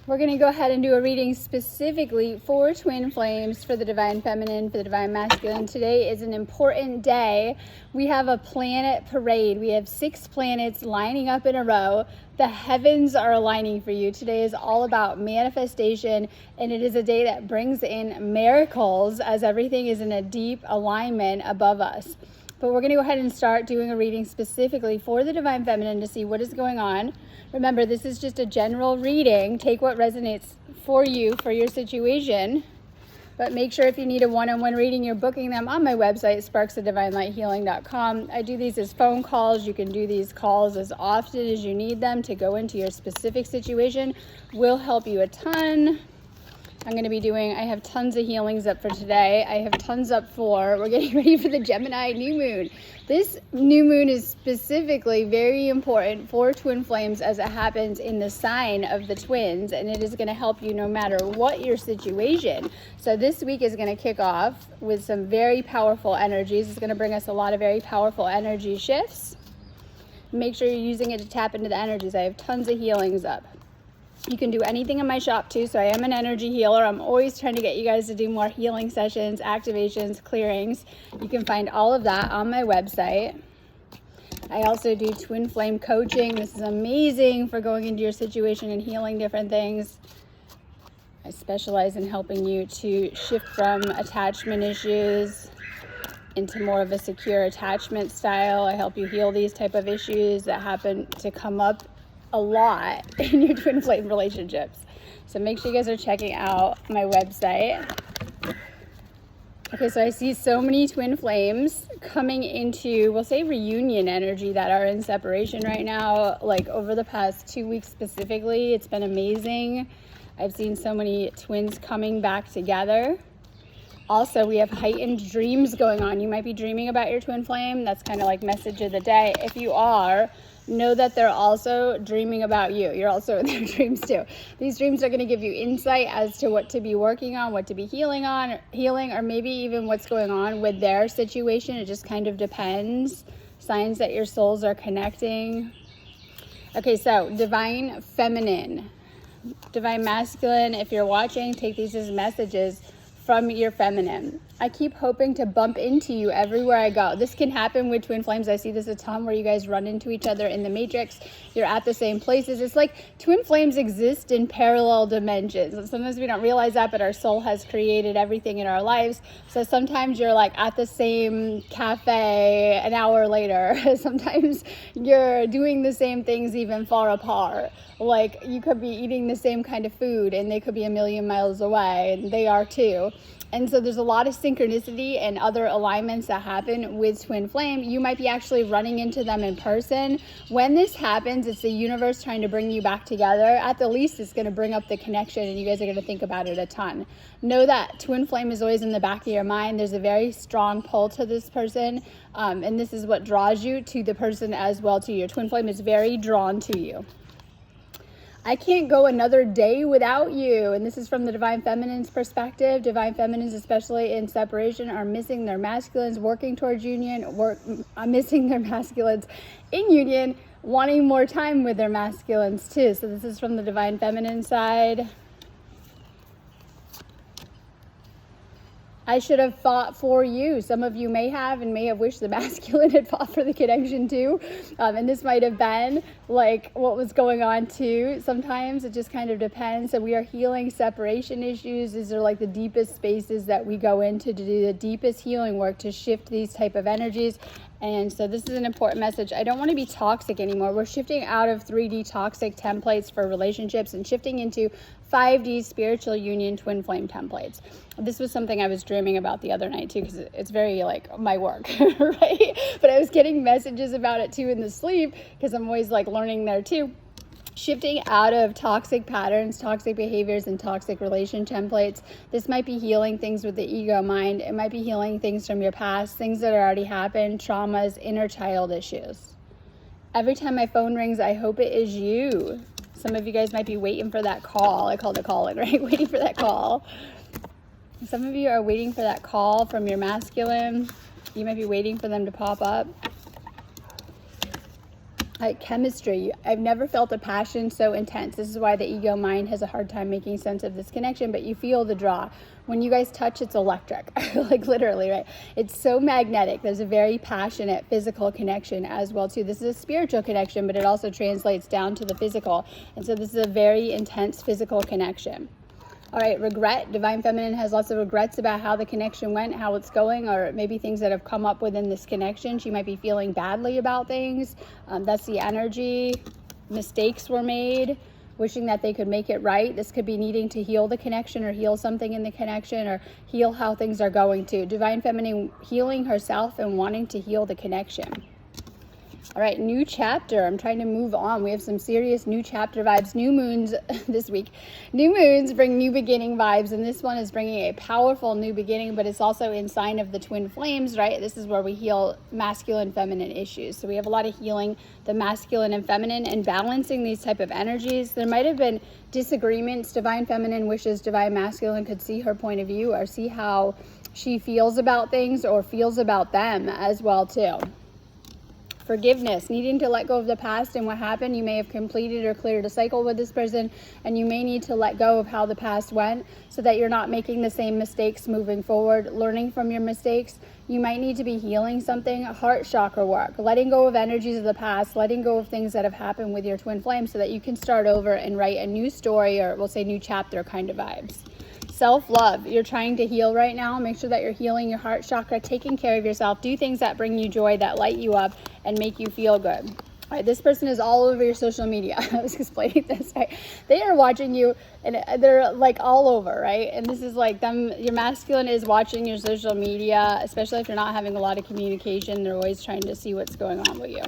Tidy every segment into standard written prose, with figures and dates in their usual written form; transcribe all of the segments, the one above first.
We're going to go ahead and do a reading specifically for twin flames, for the divine feminine, for the divine masculine. Today is an important day. We have a planet parade. We have 6 planets lining up in a row. The heavens are aligning for you. Today is all about manifestation, and it is a day that brings in miracles as everything is in a deep alignment above us. But we're going to go ahead and start doing a reading specifically for the divine feminine to see what is going on. Remember, this is just a general reading. Take what resonates for you, for your situation. But make sure if you need a one-on-one reading, you're booking them on my website, sparksofdivinelightshealing.com. I do these as phone calls. You can do these calls as often as you need them to go into your specific situation. Will help you a ton. I have tons of healings up for today. I have tons up for, we're getting ready for the Gemini new moon. This new moon is specifically very important for twin flames as it happens in the sign of the twins, and it is going to help you no matter what your situation. So this week is going to kick off with some very powerful energies. It's going to bring us a lot of very powerful energy shifts. Make sure you're using it to tap into the energies. I have tons of healings up. You can do anything in my shop too, so I am an energy healer. I'm always trying to get you guys to do more healing sessions, activations, clearings. You can find all of that on my website. I also do twin flame coaching. This is amazing for going into your situation and healing different things. I specialize in helping you to shift from attachment issues into more of a secure attachment style. I help you heal these type of issues that happen to come up a lot in your twin flame relationships. So make sure you guys are checking out my website. Okay, so I see so many twin flames coming into, we'll say, reunion energy that are in separation right now. Like over the past 2 weeks specifically, it's been amazing. I've seen so many twins coming back together. Also, we have heightened dreams going on. You might be dreaming about your twin flame. That's kind of like message of the day. If you are, know that they're also dreaming about you. You're also in their dreams too. These dreams are going to give you insight as to what to be working on, what to be healing, or maybe even what's going on with their situation. It just kind of depends. Signs that your souls are connecting. Okay, so divine feminine, divine masculine. If you're watching, take these as messages from your feminine. I keep hoping to bump into you everywhere I go. This can happen with twin flames. I see this a ton where you guys run into each other in the matrix. You're at the same places. It's like twin flames exist in parallel dimensions. And sometimes we don't realize that, but our soul has created everything in our lives. So sometimes you're like at the same cafe an hour later. Sometimes you're doing the same things even far apart. Like you could be eating the same kind of food and they could be a million miles away, and they are too. And so there's a lot of synchronicity and other alignments that happen with twin flame. You might be actually running into them in person. When this happens, it's the universe trying to bring you back together. At the least, it's going to bring up the connection, and you guys are going to think about it a ton. Know that twin flame is always in the back of your mind. There's a very strong pull to this person, and this is what draws you to the person as well too. Your twin flame is very drawn to you. I can't go another day without you. And this is from the divine feminine's perspective. Divine feminines, especially in separation, are missing their masculines, working towards union, missing their masculines in union, wanting more time with their masculines too. So this is from the divine feminine side. I should have fought for you. Some of you may have wished the masculine had fought for the connection too. And this might have been like what was going on too. Sometimes it just kind of depends. So we are healing separation issues. These are like the deepest spaces that we go into to do the deepest healing work to shift these type of energies. And so this is an important message. I don't want to be toxic anymore. We're shifting out of 3D toxic templates for relationships and shifting into 5D spiritual union twin flame templates. This was something I was dreaming about the other night too, because it's very like my work, right? But I was getting messages about it too in the sleep, because I'm always like learning there too. Shifting out of toxic patterns, toxic behaviors, and toxic relation templates. This might be healing things with the ego mind. It might be healing things from your past, things that already happened, traumas, inner child issues. Every time my phone rings, I hope it is you. Some of you guys might be waiting for that call. I called it call-in, right? Waiting for that call. Some of you are waiting for that call from your masculine. You might be waiting for them to pop up. like chemistry. I've never felt a passion so intense. This is why the ego mind has a hard time making sense of this connection, but you feel the draw. When you guys touch, it's electric, like literally, right? It's so magnetic. There's a very passionate physical connection as well too. This is a spiritual connection, but it also translates down to the physical. And so this is a very intense physical connection. All right, regret. Divine Feminine has lots of regrets about how the connection went, how it's going, or maybe things that have come up within this connection. She might be feeling badly about things. That's the energy. Mistakes were made, wishing that they could make it right. This could be needing to heal the connection or heal something in the connection or heal how things are going too. Divine Feminine healing herself and wanting to heal the connection. All right, new chapter. I'm trying to move on. We have some serious new chapter vibes. New moons this week. New moons bring new beginning vibes, and this one is bringing a powerful new beginning, but it's also in sign of the twin flames, right? This is where we heal masculine, feminine issues. So we have a lot of healing the masculine and feminine and balancing these type of energies. There might have been disagreements. Divine Feminine wishes Divine Masculine could see her point of view or see how she feels about things or feels about them as well too. Forgiveness, needing to let go of the past and what happened. You may have completed or cleared a cycle with this person, and you may need to let go of how the past went so that you're not making the same mistakes moving forward, learning from your mistakes. You might need to be healing something, heart chakra work, letting go of energies of the past, letting go of things that have happened with your twin flame so that you can start over and write a new story, or we'll say new chapter kind of vibes. Self-love, you're trying to heal right now. Make sure that you're healing your heart chakra, taking care of yourself. Do things that bring you joy, that light you up and make you feel good. All right, this person is all over your social media. I was explaining this, right? They are watching you and they're like all over, right? And this is like them, your masculine is watching your social media, especially if you're not having a lot of communication. They're always trying to see what's going on with you.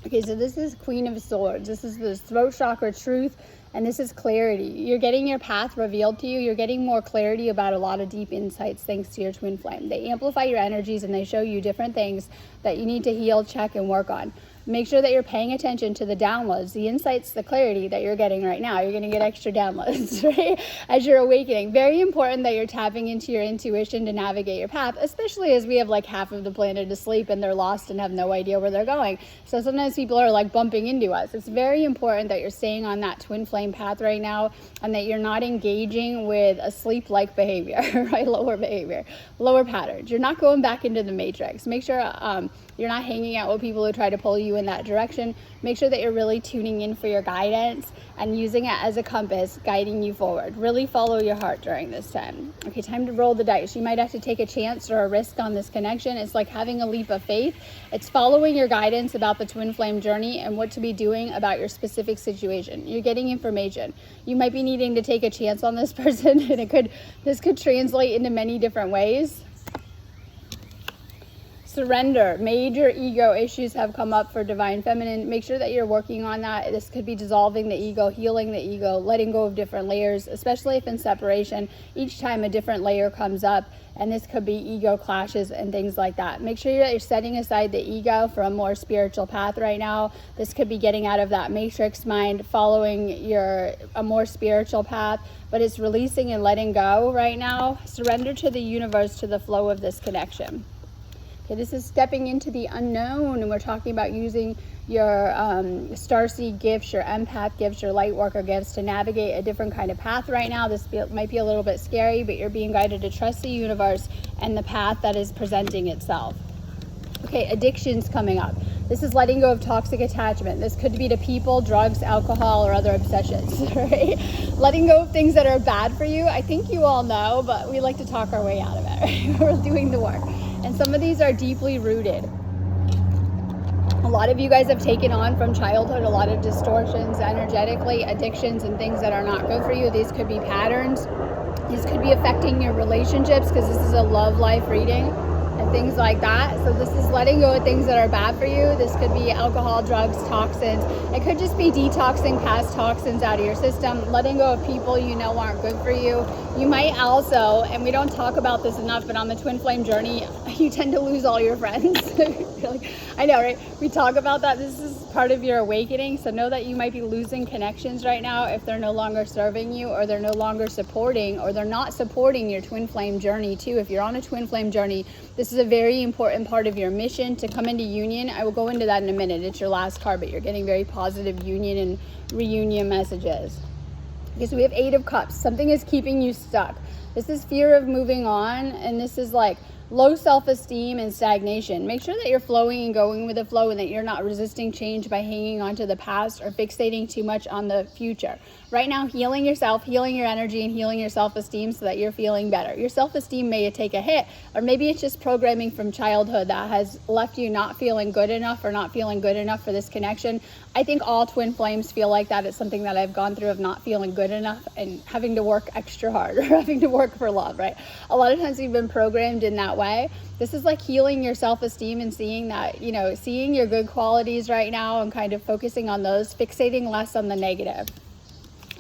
Okay, so this is Queen of Swords. This is the throat chakra truth. And this is clarity. You're getting your path revealed to you. You're getting more clarity about a lot of deep insights thanks to your twin flame. They amplify your energies and they show you different things that you need to heal, check, and work on. Make sure that you're paying attention to the downloads, the insights, the clarity that you're getting right now. You're going to get extra downloads, right? As you're awakening. Very important that you're tapping into your intuition to navigate your path, especially as we have like half of the planet asleep and they're lost and have no idea where they're going. So sometimes people are like bumping into us. It's very important that you're staying on that twin flame path right now and that you're not engaging with a sleep-like behavior, right? Lower behavior, lower patterns. You're not going back into the matrix. Make sure you're not hanging out with people who try to pull you in that direction. Make sure that you're really tuning in for your guidance and using it as a compass, guiding you forward. Really follow your heart during this time. Okay, time to roll the dice. You might have to take a chance or a risk on this connection. It's like having a leap of faith. It's following your guidance about the twin flame journey and what to be doing about your specific situation. You're getting information. You might be needing to take a chance on this person, and this could translate into many different ways. Surrender. Major ego issues have come up for Divine Feminine. Make sure that you're working on that. This could be dissolving the ego, healing the ego, letting go of different layers, especially if in separation. Each time a different layer comes up, and this could be ego clashes and things like that. Make sure that you're setting aside the ego for a more spiritual path right now. This could be getting out of that matrix mind, following a more spiritual path, but it's releasing and letting go right now. Surrender to the universe, to the flow of this connection. Okay, this is stepping into the unknown, and we're talking about using your starseed gifts, your empath gifts, your light worker gifts to navigate a different kind of path right now. This might be a little bit scary, but you're being guided to trust the universe and the path that is presenting itself. Okay, addictions coming up. This is letting go of toxic attachment. This could be to people, drugs, alcohol, or other obsessions, right? Letting go of things that are bad for you. I think you all know, but we like to talk our way out of it, right? We're doing the work. And some of these are deeply rooted. A lot of you guys have taken on from childhood a lot of distortions energetically, addictions, and things that are not good for you. These could be patterns. These could be affecting your relationships, because this is a love life reading and things like that. So this is letting go of things that are bad for you. This could be alcohol, drugs, toxins. It could just be detoxing past toxins out of your system, letting go of people you know aren't good for you. You might also, and we don't talk about this enough, but on the twin flame journey, you tend to lose all your friends. I know, right? We talk about that. This is part of your awakening. So know that you might be losing connections right now if they're no longer serving you, or they're no longer supporting, or they're not supporting your twin flame journey too. If you're on a twin flame journey, this is is a very important part of your mission to come into union. I will go into that in a minute. It's your last card, but you're getting very positive union and reunion messages. Okay, so we have 8 of Cups. Something is keeping you stuck. This is fear of moving on, and this is like low self-esteem and stagnation. Make sure that you're flowing and going with the flow and that you're not resisting change by hanging on to the past or fixating too much on the future. Right now, healing yourself, healing your energy, and healing your self-esteem so that you're feeling better. Your self-esteem may take a hit, or maybe it's just programming from childhood that has left you not feeling good enough or not feeling good enough for this connection. I think all twin flames feel like that. It's something that I've gone through of not feeling good enough and having to work extra hard or having to work for love, right? A lot of times we've been programmed in that way. This is like healing your self-esteem and seeing that, you know, seeing your good qualities right now and kind of focusing on those, fixating less on the negative.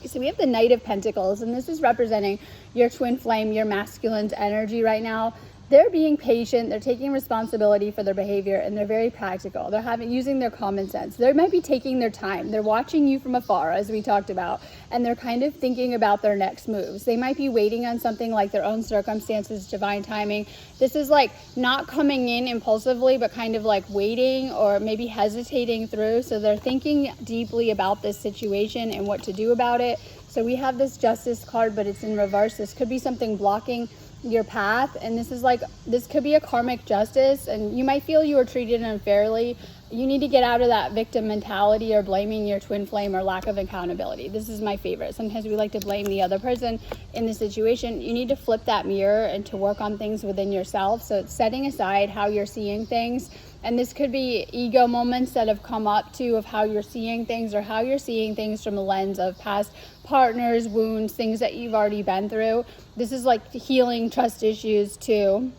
So we have the Knight of Pentacles, and this is representing your twin flame, your masculine's energy right now. They're being patient, they're taking responsibility for their behavior, and they're very practical. They're using their common sense. They might be taking their time. They're watching you from afar, as we talked about, and they're kind of thinking about their next moves. They might be waiting on something like their own circumstances, divine timing. This is like not coming in impulsively, but kind of like waiting or maybe hesitating through. So they're thinking deeply about this situation and what to do about it. So we have this Justice card, but it's in reverse. This could be something blocking your path, and this could be a karmic justice, and you might feel you were treated unfairly. You need to get out of that victim mentality or blaming your twin flame or lack of accountability. This is my favorite. Sometimes we like to blame the other person in the situation. You need to flip that mirror and to work on things within yourself. So it's setting aside how you're seeing things. And this could be ego moments that have come up too, of how you're seeing things or how you're seeing things from the lens of past partners, wounds, things that you've already been through. This is like healing trust issues too.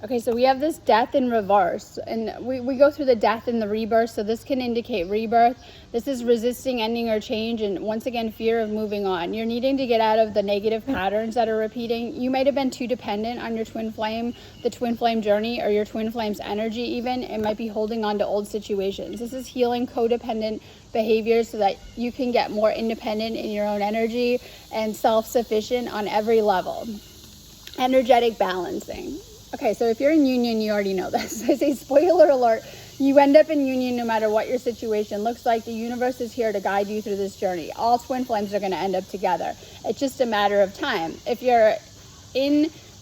Okay, so we have this Death in reverse, and we go through the death and the rebirth, so this can indicate rebirth. This is resisting ending or change, and once again, fear of moving on. You're needing to get out of the negative patterns that are repeating. You might have been too dependent on your twin flame, the twin flame journey, or your twin flame's energy even. It might be holding on to old situations. This is healing codependent behaviors so that you can get more independent in your own energy and self-sufficient on every level. Energetic balancing. Okay, so if you're in union, you already know this. I say, spoiler alert, you end up in union no matter what your situation looks like. The universe is here to guide you through this journey. All twin flames are going to end up together. It's just a matter of time. If you're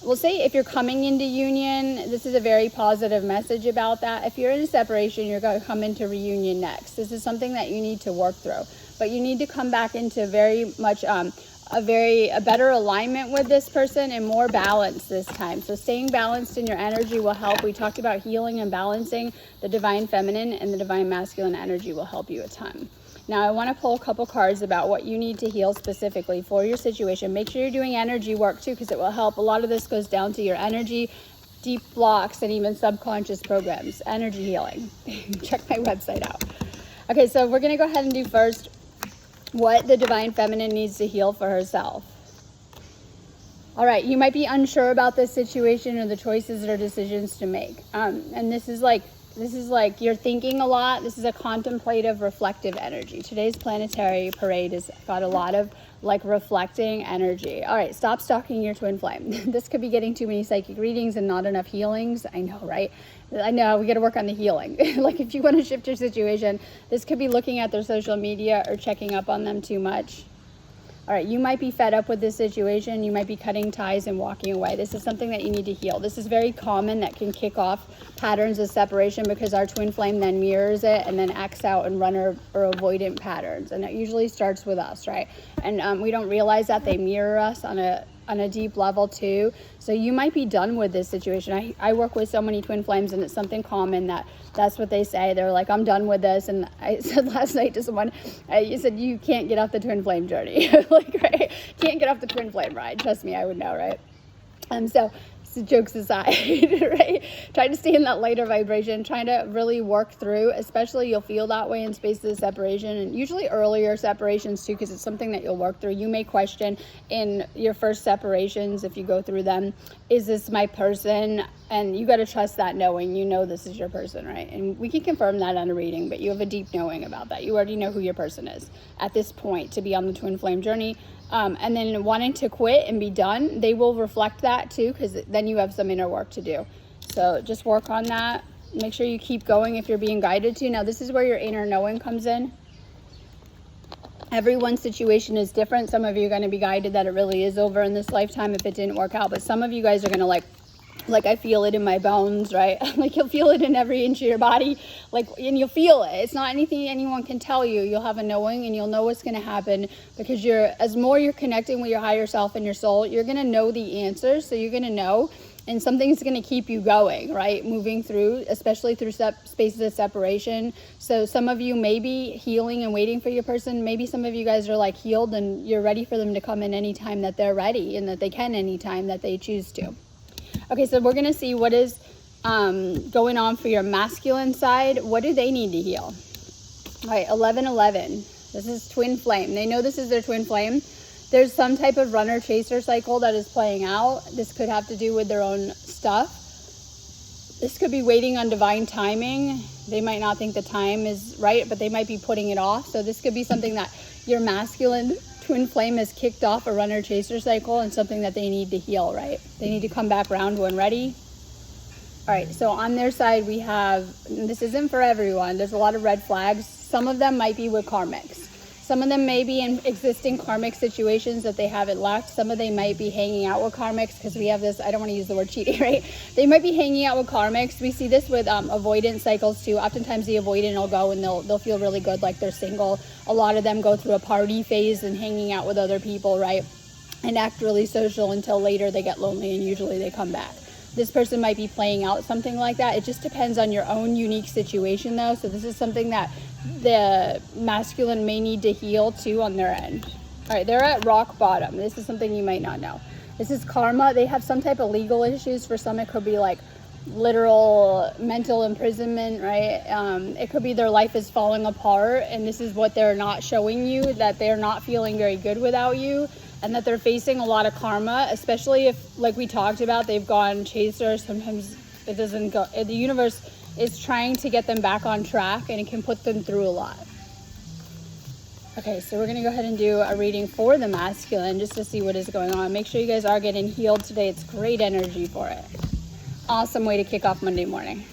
we'll say if you're coming into union, this is a very positive message about that. If you're in a separation, you're going to come into reunion next. This is something that you need to work through. But you need to come back into very much a better alignment with this person and more balance this time. So staying balanced in your energy will help. We talked about healing and balancing. The divine feminine and the divine masculine energy will help you a ton. Now I want to pull a couple cards about what you need to heal specifically for your situation. Make sure you're doing energy work too, because it will help. A lot of this goes down to your energy, deep blocks, and even subconscious programs. Energy healing. Check my website out. Okay, so we're going to go ahead and do first what the divine feminine needs to heal for herself. All right, you might be unsure about this situation or the choices or decisions to make. And this is like you're thinking a lot. This is a contemplative, reflective energy. Today's planetary parade has got a lot of like reflecting energy. All right, stop stalking your twin flame. This could be getting too many psychic readings and not enough healings. I know, right? I know, we got to work on the healing. Like if you want to shift your situation, this could be looking at their social media or checking up on them too much. All right, you might be fed up with this situation. You might be cutting ties and walking away. This is something that you need to heal. This is very common that can kick off patterns of separation because our twin flame then mirrors it and then acts out and runner or avoidant patterns. And it usually starts with us, right? And we don't realize that they mirror us on a deep level too. So you might be done with this situation. I work with so many twin flames, and it's something common that's what they say. They're like, I'm done with this. And I said last night to someone, you said, you can't get off the twin flame journey. Like, right? Can't get off the twin flame ride. Trust me, I would know, right? So jokes aside, right? Try to stay in that lighter vibration, trying to really work through, especially you'll feel that way in spaces of separation, and usually earlier separations too, because it's something that you'll work through. You may question in your first separations, if you go through them, is this my person? And you got to trust that knowing, you know this is your person, right? And we can confirm that on a reading, but you have a deep knowing about that. You already know who your person is at this point to be on the twin flame journey. And then wanting to quit and be done, they will reflect that too, because then then you have some inner work to do. So just work on that. Make sure you keep going if you're being guided to. Now, this is where your inner knowing comes in. Everyone's situation is different. Some of you are going to be guided that it really is over in this lifetime if it didn't work out. But some of you guys are going to like I feel it in my bones, right? Like you'll feel it in every inch of your body, and you'll feel it. It's not anything anyone can tell you. You'll have a knowing, and you'll know what's going to happen, because as more you're connecting with your higher self and your soul, you're going to know the answers. So you're going to know, and something's going to keep you going, right? Moving through, especially through spaces of separation. So some of you may be healing and waiting for your person. Maybe some of you guys are like healed and you're ready for them to come in anytime that they're ready, and that they can anytime that they choose to. Okay, so we're going to see what is going on for your masculine side. What do they need to heal? All right, 1111. This is twin flame. They know this is their twin flame. There's some type of runner-chaser cycle that is playing out. This could have to do with their own stuff. This could be waiting on divine timing. They might not think the time is right, but they might be putting it off. So this could be something that your masculine twin flame has kicked off a runner-chaser cycle, and something that they need to heal, right? They need to come back around when ready. All right, so on their side, we have, this isn't for everyone. There's a lot of red flags. Some of them might be with karmics. Some of them may be in existing karmic situations that they haven't left. Some of them might be hanging out with karmics, because we have this, I don't want to use the word cheating, right? They might be hanging out with karmics. We see this with avoidance cycles too. Oftentimes the avoidant will go and they'll feel really good, like they're single. A lot of them go through a party phase and hanging out with other people, right? And act really social until later they get lonely, and usually they come back. This person might be playing out something like that. It just depends on your own unique situation though. So this is something that the masculine may need to heal too on their end. All right, they're at rock bottom. This is something you might not know. This is karma. They have some type of legal issues. For some, it could be like literal mental imprisonment, right? It could be their life is falling apart, and this is what they're not showing you, that they're not feeling very good without you, and that they're facing a lot of karma, especially if, like we talked about, they've gone chaser. Sometimes it doesn't go, the universe is trying to get them back on track, and it can put them through a lot. Okay, so we're going to go ahead and do a reading for the masculine just to see what is going on. Make sure you guys are getting healed today. It's great energy for it. Awesome way to kick off Monday morning.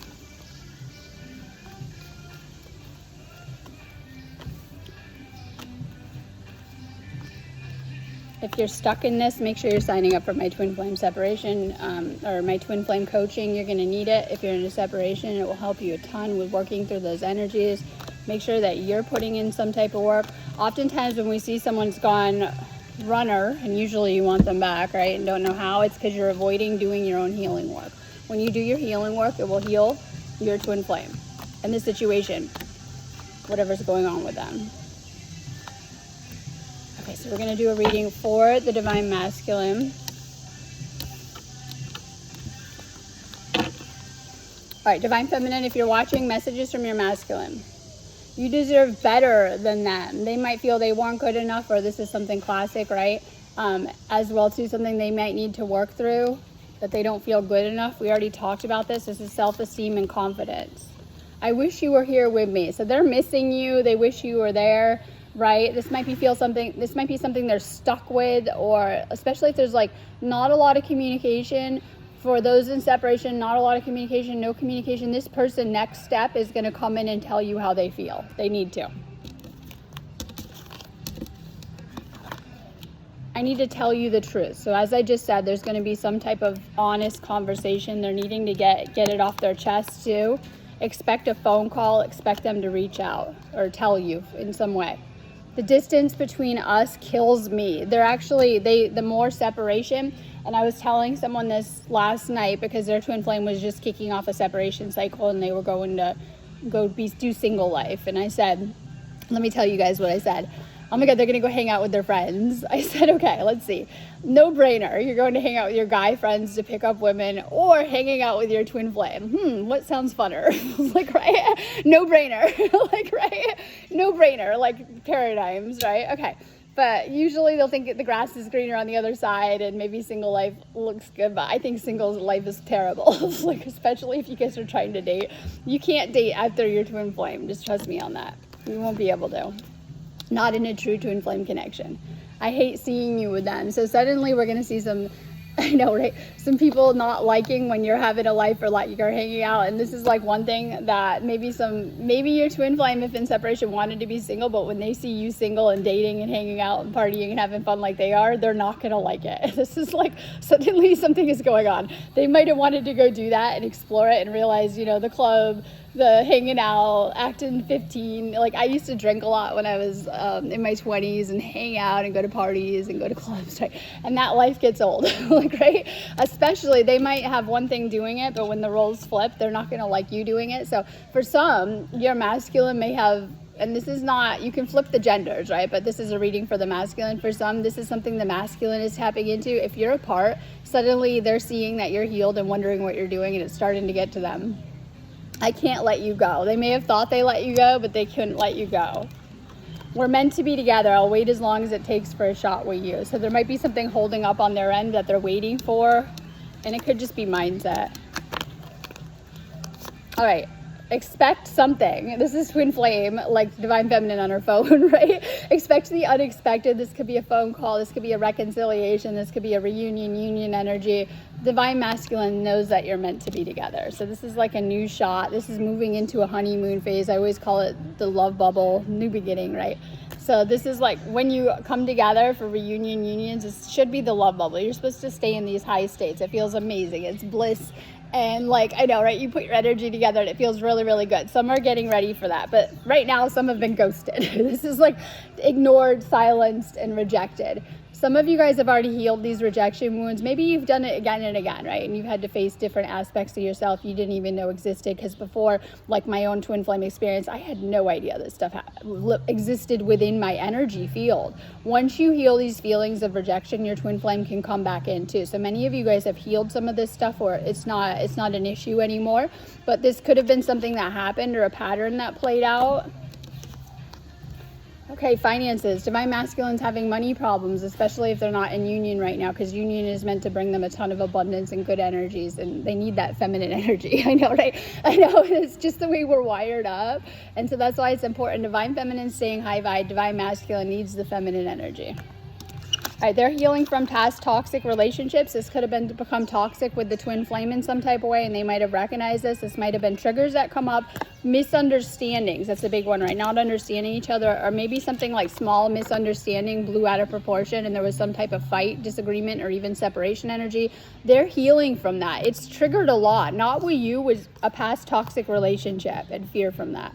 If you're stuck in this, make sure you're signing up for my twin flame separation or my twin flame coaching. You're going to need it. If you're in a separation, it will help you a ton with working through those energies. Make sure that you're putting in some type of work. Oftentimes when we see someone's gone runner, and usually you want them back, right, and don't know how, it's because you're avoiding doing your own healing work. When you do your healing work, it will heal your twin flame and the situation, whatever's going on with them. Okay, so we're going to do a reading for the Divine Masculine. All right, Divine Feminine, if you're watching, messages from your masculine. You deserve better than them. They might feel they weren't good enough, or this is something classic, right? As well, too, something they might need to work through, that they don't feel good enough. We already talked about this. This is self-esteem and confidence. I wish you were here with me. So they're missing you. They wish you were there. Right? This might be something they're stuck with, or especially if there's like not a lot of communication. For those in separation, not a lot of communication, no communication. This person next step is going to come in and tell you how they feel. They need to. I need to tell you the truth. So as I just said, there's going to be some type of honest conversation. They're needing to get it off their chest too. Expect a phone call. Expect them to reach out or tell you in some way. The distance between us kills me. The more separation, and I was telling someone this last night because their twin flame was just kicking off a separation cycle, and they were going to do single life. And I said, let me tell you guys what I said. Oh my God, they're going to go hang out with their friends. I said, okay, let's see. No brainer. You're going to hang out with your guy friends to pick up women, or hanging out with your twin flame. What sounds funner? Like, right? No brainer. Like, right? No brainer. Like paradigms, right? Okay. But usually they'll think the grass is greener on the other side, and maybe single life looks good, but I think single life is terrible. Like, especially if you guys are trying to date. You can't date after your twin flame. Just trust me on that. You won't be able to. Not in a true twin flame connection. I hate seeing you with them. So suddenly we're going to see some I know, right? Some people not liking when you're having a life or like you're hanging out. And this is like one thing that maybe your twin flame, if in separation, wanted to be single, but when they see you single and dating and hanging out and partying and having fun like they are, they're not going to like it. This is like, suddenly something is going on. They might have wanted to go do that and explore it and realize, you know, the club, the hanging out, acting 15. Like, I used to drink a lot when I was in my 20s and hang out and go to parties and go to clubs, right? And that life gets old, like, right? Especially, they might have one thing doing it, but when the roles flip, they're not going to like you doing it. So for some, your masculine may have, and this is not, you can flip the genders, right? But this is a reading for the masculine. For some, this is something the masculine is tapping into. If you're apart, suddenly they're seeing that you're healed and wondering what you're doing, and it's starting to get to them. I can't let you go. They may have thought they let you go, but they couldn't let you go. We're meant to be together. I'll wait as long as it takes for a shot with you. So there might be something holding up on their end that they're waiting for, and it could just be mindset. All right. Expect something. This is twin flame, like divine feminine on her phone, right? Expect the unexpected. This could be a phone call. This could be a reconciliation. This could be a reunion, union energy. Divine masculine knows that you're meant to be together. So this is like a new shot. This is moving into a honeymoon phase. I always call it the love bubble, new beginning, right? So this is like when you come together for reunion, unions, it should be the love bubble. You're supposed to stay in these high states. It feels amazing. It's bliss. And like, I know, right? You put your energy together and it feels really, really good. Some are getting ready for that. But right now, some have been ghosted. This is like ignored, silenced, and rejected. Some of you guys have already healed these rejection wounds. Maybe you've done it again and again, right? And you've had to face different aspects of yourself you didn't even know existed. Because before, like my own twin flame experience, I had no idea this stuff existed within my energy field. Once you heal these feelings of rejection, your twin flame can come back in too. So many of you guys have healed some of this stuff, or it's not an issue anymore. But this could have been something that happened or a pattern that played out. Okay, finances. Divine masculines having money problems, especially if they're not in union right now, because union is meant to bring them a ton of abundance and good energies, and they need that feminine energy. I know, right? I know, it's just the way we're wired up. And so that's why it's important. Divine feminine staying high vibe. Divine masculine needs the feminine energy. All right, they're healing from past toxic relationships. This could have become toxic with the twin flame in some type of way, and they might have recognized this. This might have been triggers that come up. Misunderstandings, that's a big one, right? Not understanding each other, or maybe something like small misunderstanding blew out of proportion and there was some type of fight, disagreement, or even separation energy. They're healing from that. It's triggered a lot. Not with you, was a past toxic relationship and fear from that.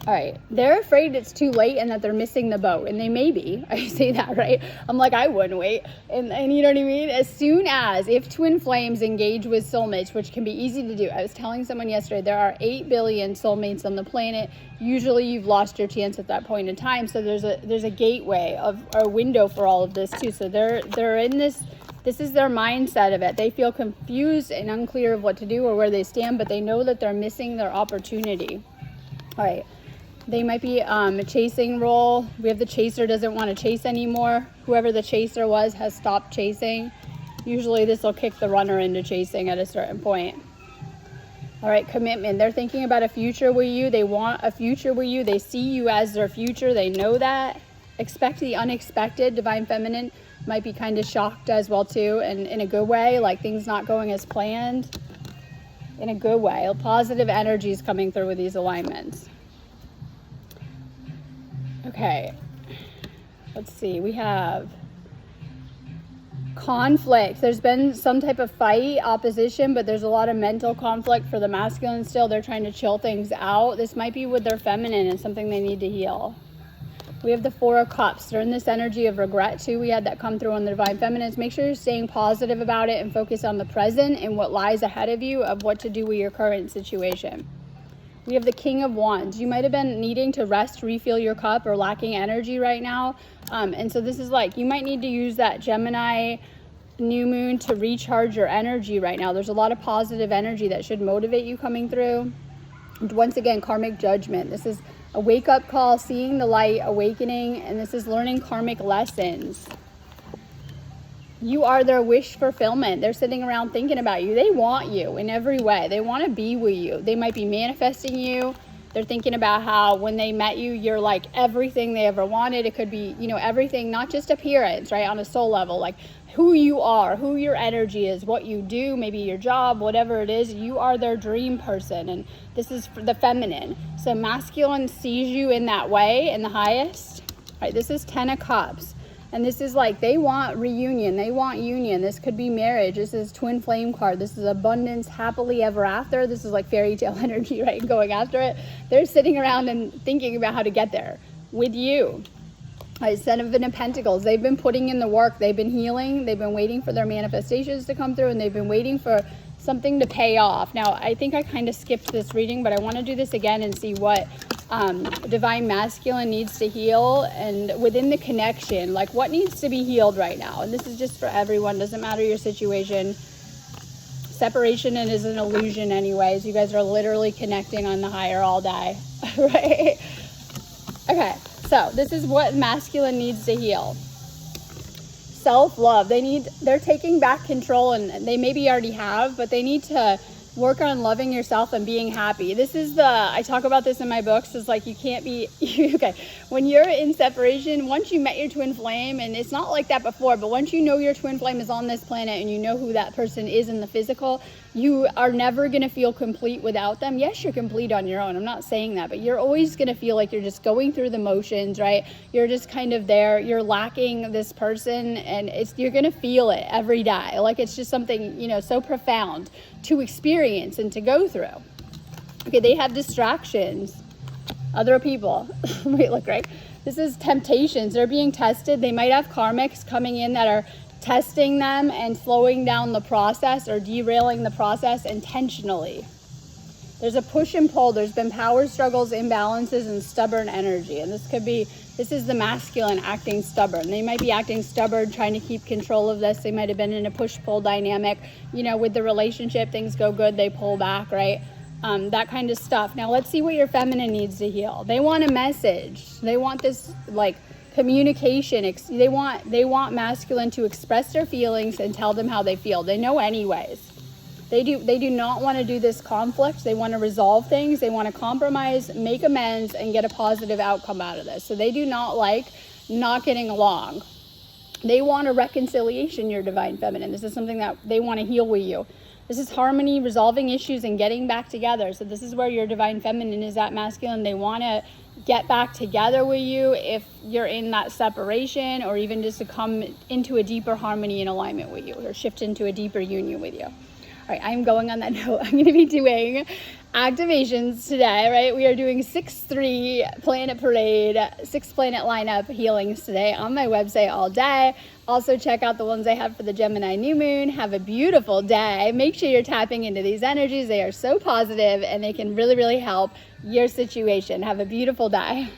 All right, they're afraid it's too late and that they're missing the boat, and they may be. I say that, right? I'm like, I wouldn't wait. And you know what I mean? As soon as, if twin flames engage with soulmates, which can be easy to do. I was telling someone yesterday, there are 8 billion soulmates on the planet. Usually you've lost your chance at that point in time. So there's a gateway of a window for all of this too. So they're in this is their mindset of it. They feel confused and unclear of what to do or where they stand, but they know that they're missing their opportunity. All right. They might be a chasing role. We have the chaser doesn't want to chase anymore. Whoever the chaser was has stopped chasing. Usually this will kick the runner into chasing at a certain point. All right, commitment. They're thinking about a future with you. They want a future with you. They see you as their future. They know that. Expect the unexpected. Divine feminine might be kind of shocked as well too, and in a good way, like things not going as planned. In a good way. Positive energies coming through with these alignments. Okay, let's see, we have conflict. There's been some type of fight, opposition, but there's a lot of mental conflict for the masculine still. They're trying to chill things out. This might be with their feminine and something they need to heal. We have the 4 of Cups. They're in this energy of regret too. We had that come through on the divine feminines. Make sure you're staying positive about it and focus on the present and what lies ahead of you of what to do with your current situation. We have the King of Wands. You might have been needing to rest, refill your cup, or lacking energy right now. And so this is like, you might need to use that Gemini new moon to recharge your energy right now. There's a lot of positive energy that should motivate you coming through. And once again, karmic judgment. This is a wake-up call, seeing the light, awakening, and this is learning karmic lessons. You are their wish fulfillment. They're sitting around thinking about you. They want you in every way. They want to be with you. They might be manifesting you. They're thinking about how when they met you, you're like everything they ever wanted. It could be, you know, everything, not just appearance, right? On a soul level, like who you are, who your energy is, what you do, maybe your job, whatever it is, you are their dream person. And this is for the feminine. So masculine sees you in that way, in the highest. Right, this is 10 of Cups. And this is like, they want reunion, they want union. This could be marriage. This is twin flame card. This is abundance, happily ever after. This is like fairy tale energy, right? Going after it. They're sitting around and thinking about how to get there with you. Seven of Pentacles. They've been putting in the work. They've been healing. They've been waiting for their manifestations to come through, and they've been waiting for something to pay off. Now, I think I kind of skipped this reading, but I want to do this again and see what Divine Masculine needs to heal, and within the connection, like what needs to be healed right now. And this is just for everyone. Doesn't matter your situation. Separation is an illusion anyways. You guys are literally connecting on the higher all day, right? Okay. So this is what masculine needs to heal. Self-love. They're taking back control, and they maybe already have, but they need to work on loving yourself and being happy. This is I talk about this in my books, is like you can't be, okay, when you're in separation, once you met your twin flame, and it's not like that before, but once you know your twin flame is on this planet and you know who that person is in the physical, you are never going to feel complete without them. Yes, you're complete on your own. I'm not saying that, but you're always going to feel like you're just going through the motions, right? You're just kind of there. You're lacking this person, and you're going to feel it every day. Like it's just something, you know, so profound to experience and to go through. Okay, they have distractions. Other people. Wait, look, right? This is temptations. They're being tested. They might have karmics coming in that are testing them and slowing down the process or derailing the process intentionally. There's a push and pull. There's been power struggles, imbalances, and stubborn energy. And this is the masculine acting stubborn. They might be acting stubborn, trying to keep control of this. They might have been in a push-pull dynamic. You know, with the relationship, things go good, they pull back, right? That kind of stuff. Now, let's see what your feminine needs to heal. They want a message. They want this, like, communication. They want masculine to express their feelings and tell them how they feel. They know anyways. They do not want to do this conflict. They want to resolve things. They want to compromise, make amends, and get a positive outcome out of this. So they do not like not getting along. They want a reconciliation, your divine feminine. This is something that they want to heal with you. This is harmony, resolving issues, and getting back together. So this is where your divine feminine is at masculine. They want to get back together with you if you're in that separation, or even just to come into a deeper harmony and alignment with you, or shift into a deeper union with you. All right, I'm going on that note. I'm going to be doing activations today, right? We are doing 6-3 planet parade, 6 planet lineup healings today on my website all day. Also check out the ones I have for the Gemini new moon. Have a beautiful day. Make sure you're tapping into these energies. They are so positive and they can really, really help your situation. Have a beautiful day.